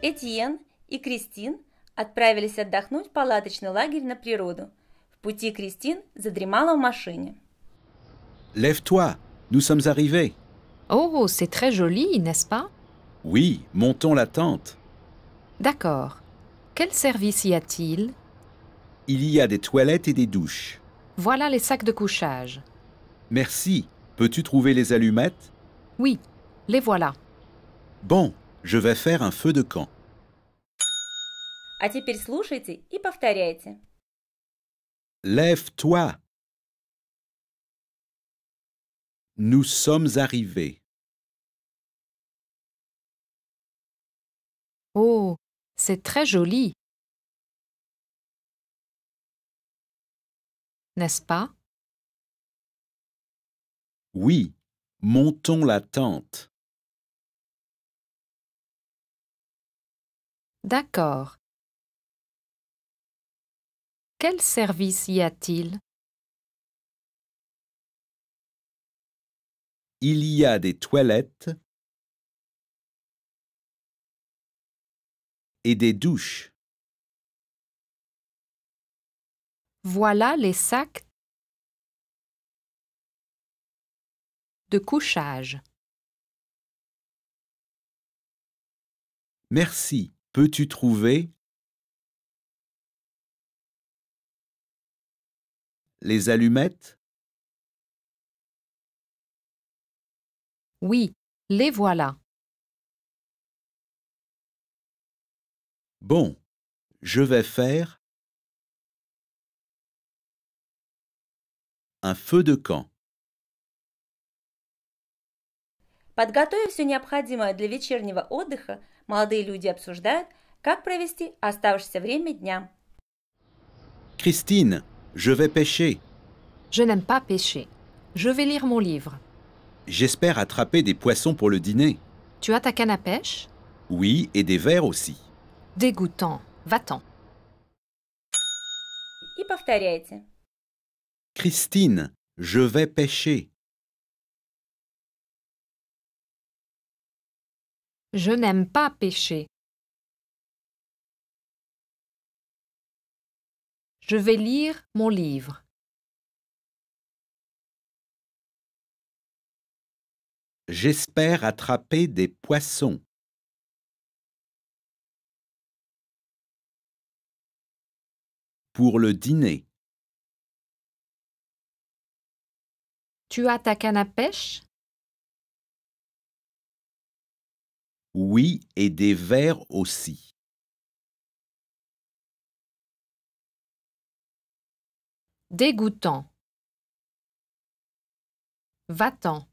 Этьен и Кристин отправились отдохнуть в палаточный лагерь на природу. В пути Кристин задремала в машине. Lève-toi, nous sommes arrivés. Oh, c'est très joli, n'est-ce pas? Oui, montons la tente. D'accord. Quel service y a-t-il? Il y a des toilettes et des douches. Voilà les sacs de couchage. Merci. Peux-tu trouver les allumettes? Oui, les voilà. Bon, je vais faire un feu de camp. А теперь слушайте и повторяйте. Lève-toi. Nous sommes arrivés. Oh, c'est très joli. N'est-ce pas? Oui, montons la tente. D'accord. Quel service y a-t-il? Il y a des toilettes et des douches. Voilà les sacs de couchage. Merci. Peux-tu trouver les allumettes? Oui, les voilà. Bon, je vais faire un feu de camp. Подготовив все необходимое для вечернего отдыха, молодые люди обсуждают, как провести оставшееся время дня. Christine, je vais pêcher. Je n'aime pas pêcher. Je vais lire mon livre. J'espère attraper des poissons pour le dîner. Tu as ta canne à pêche? Oui, et des vers aussi. Dégoûtant. Va-t'en. И повторяйте. Christine, je vais pêcher. Je n'aime pas pêcher. Je vais lire mon livre. J'espère attraper des poissons. Pour le dîner. Tu as ta canne à pêche? Oui, et des vers aussi. Dégoûtant. Va-t'en.